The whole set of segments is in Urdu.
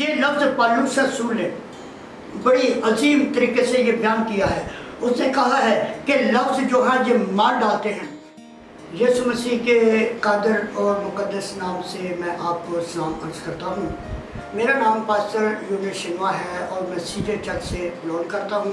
یہ لفظ پالوس رسول نے بڑی عظیم طریقے سے یہ بیان کیا ہے۔ اس نے کہا ہے کہ لفظ جو ہے یہ مار ڈالتے ہیں۔ یسوع مسیح کے قادر اور مقدس نام سے میں آپ کو سلام عرض کرتا ہوں۔ میرا نام پاسٹر یونس شنوا ہے اور میں سیجے چرچ سے بلونگ کرتا ہوں،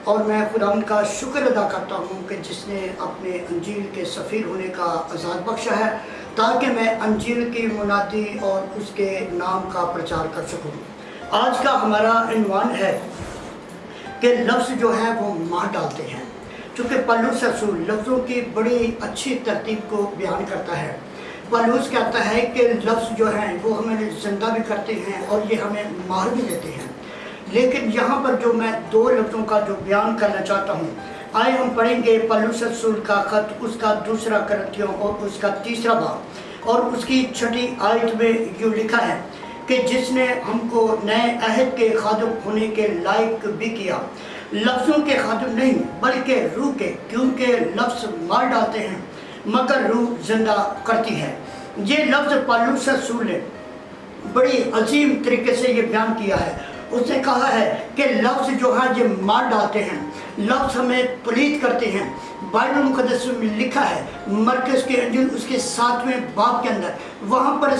اور میں خداوند کا شکر ادا کرتا ہوں کہ جس نے اپنے انجیل کے سفیر ہونے کا اعزاز بخشا ہے تاکہ میں انجیل کی منادی اور اس کے نام کا پرچار کر سکوں۔ آج کا ہمارا عنوان ہے کہ لفظ جو ہے وہ مار ڈالتے ہیں، چونکہ پالوس رسول لفظوں کی بڑی اچھی ترتیب کو بیان کرتا ہے۔ پالوس کہتا ہے کہ لفظ جو ہیں وہ ہمیں زندہ بھی کرتے ہیں اور یہ ہمیں مار بھی دیتے ہیں، لیکن یہاں پر جو میں دو لفظوں کا جو بیان کرنا چاہتا ہوں، آئے ہم پڑھیں گے پالوس رسول کا خط، اس کا 2 کرنتھیوں اور اس کا 3 باب اور اس کی 6 آیت میں یوں لکھا ہے کہ جس نے ہم کو نئے عہد کے خادم ہونے کے لائق بھی کیا، لفظوں کے خادم نہیں بلکہ روح کے، کیونکہ لفظ مار ڈالتے ہیں مگر روح زندہ کرتی ہے۔ یہ لفظ پالوس رسول نے بڑی عظیم طریقے سے یہ بیان کیا ہے۔ اس نے کہا ہے کہ لفظ جو ہے یہ مار ڈالتے ہیں، لفظ ہمیں پلید کرتے ہیں۔ بائبل مقدس میں لکھا ہے مرکز کے انجیل اس کے 7ویں باب کے اندر، وہاں پر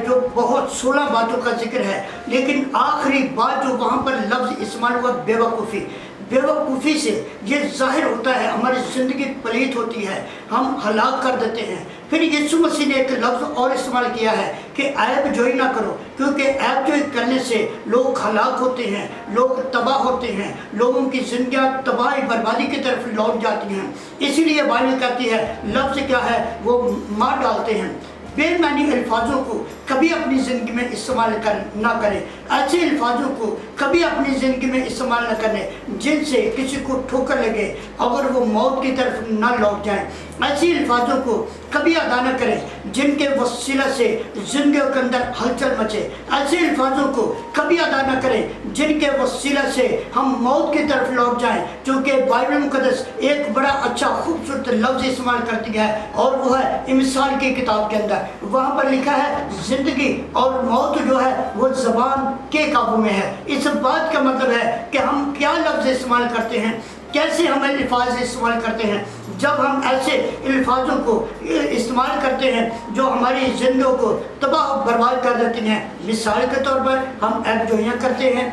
جو بہت 16 باتوں کا ذکر ہے، لیکن آخری بات جو وہاں پر لفظ استعمال ہوا بے وقوفی۔ بے وقوفی سے یہ ظاہر ہوتا ہے ہماری زندگی پلیت ہوتی ہے، ہم ہلاک کر دیتے ہیں۔ پھر یسوع مسیح نے ایک لفظ اور استعمال کیا ہے کہ عیب جوئی نہ کرو، کیونکہ عیب جوئی کرنے سے لوگ ہلاک ہوتے ہیں، لوگ تباہ ہوتے ہیں، لوگوں کی زندگیاں تباہی بربادی کی طرف لوٹ جاتی ہیں۔ اسی لیے بائبل کہتی ہے لفظ کیا ہے وہ مار ڈالتے ہیں۔ بے معنی الفاظوں کو کبھی اپنی زندگی میں استعمال نہ کریں، ایسے الفاظوں کو کبھی اپنی زندگی میں استعمال نہ کریں جن سے کسی کو ٹھوکر لگے اگر وہ موت کی طرف نہ لوٹ جائیں۔ ایسی الفاظوں کو کبھی ادا نہ کریں جن کے وسیلہ سے زندگیوں کے اندر ہلچل مچے۔ ایسے الفاظوں کو کبھی ادا نہ کریں جن کے وسیلہ سے ہم موت کی طرف لوٹ جائیں، چونکہ بائبل مقدس ایک بڑا اچھا خوبصورت لفظ استعمال کرتی ہے اور وہ ہے مثال کی کتاب کے اندر۔ وہاں پر لکھا ہے زندگی اور موت جو ہے وہ زبان کے قابو میں ہے۔ اس بات کا مطلب ہے کہ ہم کیا لفظ استعمال کرتے ہیں، کیسے ہم الفاظ استعمال کرتے ہیں۔ جب ہم ایسے الفاظوں کو استعمال کرتے ہیں جو ہماری زندگیوں کو تباہ برباد کر دیتے ہیں، مثال کے طور پر ہم عیب جوئیاں کرتے ہیں،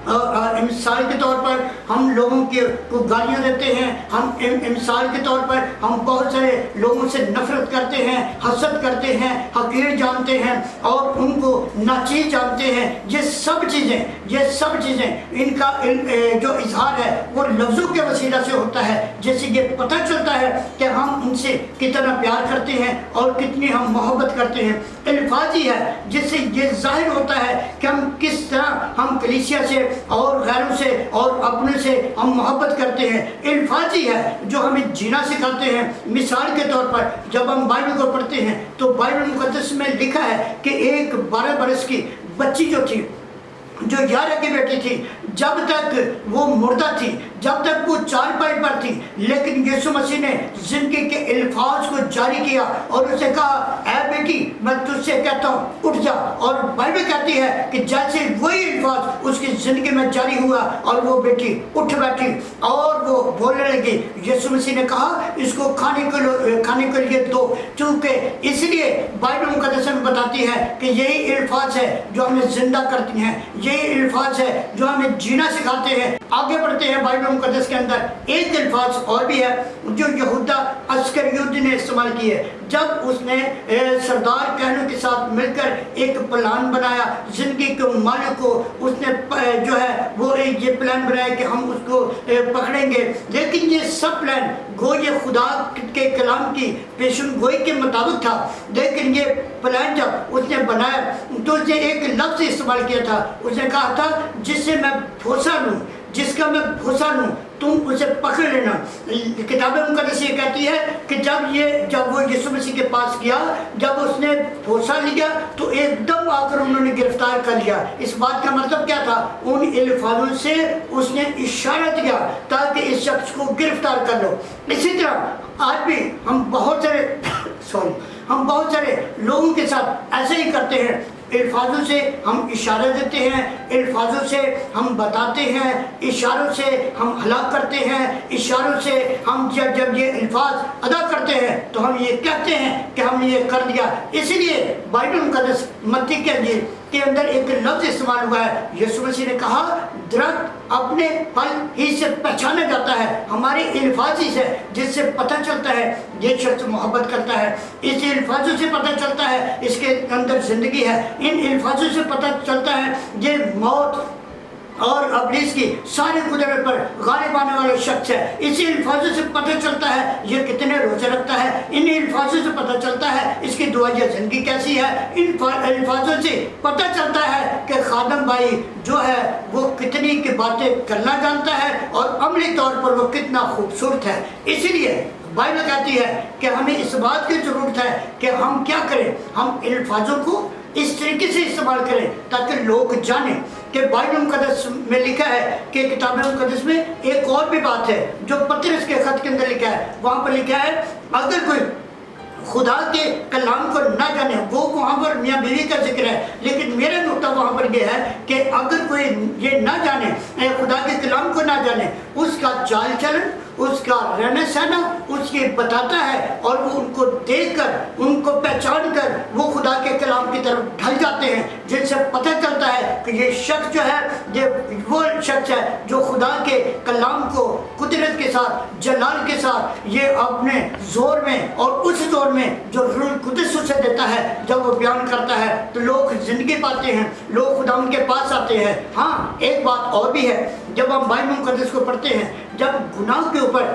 اور مثال کے طور پر ہم لوگوں کو گالیاں دیتے ہیں، ہم مثال کے طور پر ہم بہت سارے لوگوں سے نفرت کرتے ہیں، حسد کرتے ہیں، حقیر جانتے ہیں اور ان کو ناچیز جانتے ہیں۔ یہ سب چیزیں ان کا جو اظہار ہے وہ لفظوں کے وسیلہ سے ہوتا ہے، جس سے یہ پتہ چلتا ہے کہ ہم ان سے کتنا پیار کرتے ہیں اور کتنی ہم محبت کرتے ہیں۔ الفاظ ہی ہے جس سے یہ ظاہر ہوتا ہے کہ ہم کس طرح ہم کلیسیا سے اور غیروں سے اور اپنے سے ہم محبت کرتے ہیں۔ الفاظ ہی ہے جو ہمیں جینا سکھاتے ہیں۔ مثال کے طور پر جب ہم بائبل کو پڑھتے ہیں تو بائبل مقدس میں لکھا ہے کہ ایک 12 برس کی بچی جو تھی، جو یارہ کی بیٹی تھی، جب تک وہ مردہ تھی، جب تک وہ چارپائی پر تھی، لیکن یسوع مسیح نے زندگی کے الفاظ کو جاری کیا اور اسے کہا اے بیٹی میں تجھ سے کہتا ہوں اٹھ جا۔ اور بائبل کہتی ہے کہ جیسے وہی الفاظ اس کی زندگی میں جاری ہوا اور وہ بیٹی اٹھ بیٹھی اور وہ بولنے لگی۔ یسوع مسیح نے کہا اس کو کھانے کے لیے دو، چونکہ اس لیے بائبل مقدس میں بتاتی ہے کہ یہی الفاظ ہے جو ہمیں زندہ کرتی ہیں، یہی الفاظ ہے جو ہمیں جینا سکھاتے ہیں۔ آگے بڑھتے ہیں بائبل مقدس کے اندر ایک الفاظ اور بھی ہے جو یہودا اسکریوتی نے استعمال کی ہے، جب اس نے سردار کہنوں کے ساتھ مل کر ایک پلان بنایا زندگی کے مالک کو، اس نے جو ہے وہ یہ پلان بنایا کہ ہم اس کو پکڑیں گے، لیکن یہ سب پلان گو یہ خدا کے کلام کی پیشن گوئی کے مطابق تھا، لیکن یہ پلان جب اس نے بنایا تو اس نے ایک لفظ استعمال کیا تھا۔ اس نے کہا تھا جس سے میں بھوسا لوں، جس کا میں بھوسا لوں تم اسے پکڑ لینا۔ کتاب مقدس یہ کہتی ہے کہ جب وہ یسوع مسیح کے پاس گیا، جب اس نے بھوسا لیا تو ایک دم آ کر انہوں نے گرفتار کر لیا۔ اس بات کا مطلب کیا تھا؟ ان الفاظوں سے اس نے اشارہ دیا تاکہ اس شخص کو گرفتار کر لو۔ اسی طرح آج بھی ہم بہت سارے لوگوں کے ساتھ ایسے ہی کرتے ہیں۔ الفاظوں سے ہم اشارہ دیتے ہیں، الفاظوں سے ہم بتاتے ہیں، اشاروں سے ہم ہلاک کرتے ہیں، اشاروں سے ہم جب یہ الفاظ ادا کرتے ہیں تو ہم یہ کہتے ہیں کہ ہم نے یہ کر دیا۔ اسی لیے بائبل مقدس متی کی انجیل کے اندر ایک لفظ استعمال ہوا ہے، یسوع مسیح نے کہا درخت اپنے پھل ہی سے پہچانا جاتا ہے، ہمارے الفاظ ہی سے جس سے پتہ چلتا ہے یہ شخص محبت کرتا ہے، اس الفاظوں سے پتہ چلتا ہے اس کے اندر زندگی ہے، ان الفاظوں سے پتہ چلتا ہے یہ موت اور ابلیس کی ساری قدرت پر غالب آنے والا شخص ہے، اسی الفاظوں سے پتہ چلتا ہے یہ کتنے روزے رکھتا ہے، ان الفاظوں سے پتہ چلتا ہے اس کی دعائیہ زندگی کیسی ہے، ان الفاظوں سے پتہ چلتا ہے کہ خادم بھائی جو ہے وہ کتنی کی باتیں کرنا جانتا ہے اور عملی طور پر وہ کتنا خوبصورت ہے۔ اسی لیے بائبل کہتی ہے کہ ہمیں اس بات کی ضرورت ہے کہ ہم کیا کریں، ہم الفاظوں کو اس طریقے سے استعمال کریں تاکہ لوگ جانیں کہ بائبل مقدس میں لکھا ہے کہ کتاب مقدس میں ایک اور بھی بات ہے جو پطرس کے خط کے اندر لکھا ہے، وہاں پر لکھا ہے اگر کوئی خدا کے کلام کو نہ جانے، وہ وہاں پر میاں بیوی کا ذکر ہے، لیکن میرا نقطہ وہاں پر یہ ہے کہ اگر کوئی یہ نہ جانے، خدا کے کلام کو نہ جانے، اس کا چال چلن، اس کا رہنا سہنا اس کی بتاتا ہے اور وہ ان کو دیکھ کر، ان کو پہچان کر وہ خدا کے کلام کی طرف ڈھل جاتے ہیں، جن سے پتہ چلتا ہے کہ یہ شخص جو ہے یہ وہ شخص ہے جو خدا کے کلام کو قدرت کے ساتھ، جلال کے ساتھ، یہ اپنے زور میں اور اس زور میں جو روح القدس اسے دیتا ہے جب وہ بیان کرتا ہے تو لوگ زندگی پاتے ہیں، لوگ خدا ان کے پاس آتے ہیں۔ ہاں ایک بات اور بھی ہے، جب ہم بائبل مقدس کو پڑھتے ہیں، جب گناہ کے اوپر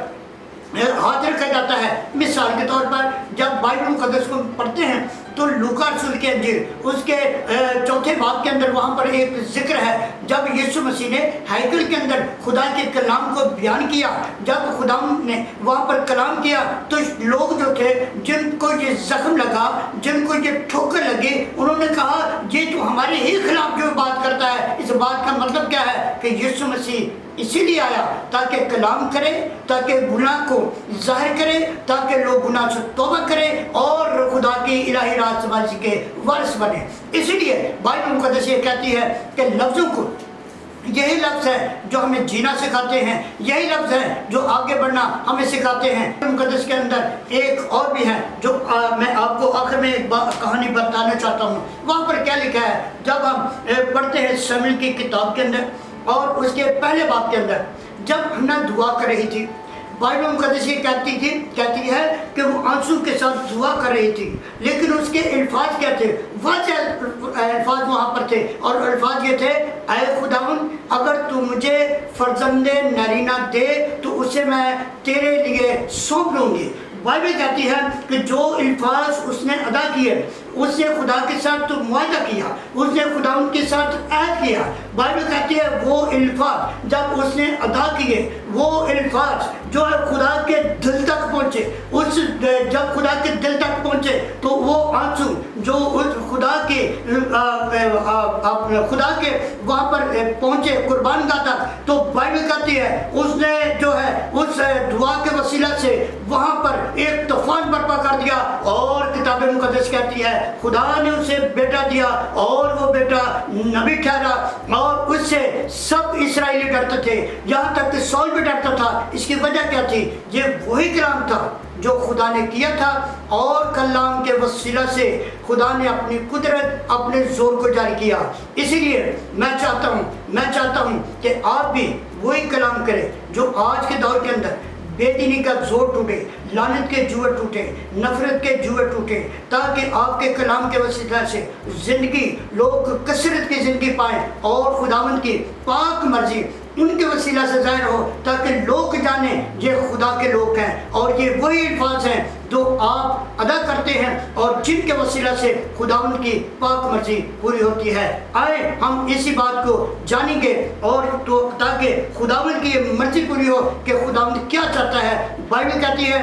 ہاتھ رکھا جاتا ہے، مثال کے طور پر جب بائبل مقدس کو پڑھتے ہیں تو لوکا رسول کی انجیل اس کے 4 باب کے اندر وہاں پر ایک ذکر ہے، جب یسوع مسیح نے ہیکل کے اندر خدا کے کلام کو بیان کیا، جب خدا نے وہاں پر کلام کیا تو لوگ جو تھے جن کو یہ زخم لگا، جن کو یہ ٹھوکر لگی، انہوں نے کہا یہ تو ہمارے ہی خلاف جو بات کرتا ہے، اس بات کا مطلب کیا ہے کہ یسوع مسیح اسی لیے آیا تاکہ کلام کرے، تاکہ گناہ کو ظاہر کرے، تاکہ لوگ گناہ سے توبہ کریں اور خدا کی الہی راست بازی کے وارث بنے۔ اسی لیے بائبل مقدس یہ کہتی ہے کہ لفظوں کو، یہی لفظ ہے جو ہمیں جینا سکھاتے ہیں، یہی لفظ ہے جو آگے بڑھنا ہمیں سکھاتے ہیں۔ مقدس کے اندر ایک اور بھی ہے جو میں آپ کو آخر میں ایک کہانی بتانا چاہتا ہوں۔ وہاں پر کیا لکھا ہے، جب ہم پڑھتے ہیں شمویل کی کتاب کے اندر اور اس کے پہلے باب کے اندر، جب ہنہ دعا کر رہی تھی، بائبل مقدس یہ کہتی ہے کہ وہ آنسو کے ساتھ دعا کر رہی تھی، لیکن اس کے الفاظ کیا تھے، واضح الفاظ وہاں پر تھے، اور الفاظ یہ تھے، اے خداوند اگر تو مجھے فرزند نرینہ دے تو اسے میں تیرے لیے سونپ لوں گی۔ بائبل کہتی ہے کہ جو الفاظ اس نے ادا کیے، اس نے خدا کے ساتھ تو معاہدہ کیا، اس نے خدا ان کے ساتھ عہد کیا۔ بائبل کہتی ہے وہ الفاظ جب اس نے ادا کیے، وہ الفاظ جو ہے خدا کے دل تک پہنچے، جب خدا کے دل تک پہنچے تو وہ آنسو جو خدا کے وہاں پر پہنچے قربان گاہ تک، تو بائبل کہتی ہے اس نے جو ہے اس دعا کے وسیلہ سے وہاں پر ایک طوفان برپا کر دیا، اور کتاب مقدس کہتی ہے خدا نے اسے بیٹا دیا اور وہ بیٹا نبی ٹھہرا، اور اس سے سب اسرائیلی ڈرتے تھے، یہاں تک کہ سول بھی ڈرتا تھا۔ اس کی وجہ کیا تھی؟ یہ وہی کلام تھا جو خدا نے کیا تھا، اور کلام کے وسیلہ سے خدا نے اپنی قدرت، اپنے زور کو جاری کیا۔ اسی لیے میں چاہتا ہوں کہ آپ بھی وہی کلام کریں جو آج کے دور کے اندر بے دینی کا زور ٹوٹے، لعنت کے جوئے ٹوٹے، نفرت کے جوئے ٹوٹے، تاکہ آپ کے کلام کے وسیلہ سے زندگی، لوگ کثرت کی زندگی پائیں اور خداوند کی پاک مرضی ان کے وسیلہ سے ظاہر ہو، تاکہ لوگ جانیں یہ خدا کے لوگ ہیں، اور یہ وہی الفاظ ہیں جو آپ ادا کرتے ہیں اور جن کے وسیلہ سے خداوند کی پاک مرضی پوری ہوتی ہے۔ آئے ہم اسی بات کو جانیں گے، اور تو تاکہ خداوند کی یہ مرضی پوری ہو کہ خداوند کیا چاہتا ہے۔ بائبل کہتی ہے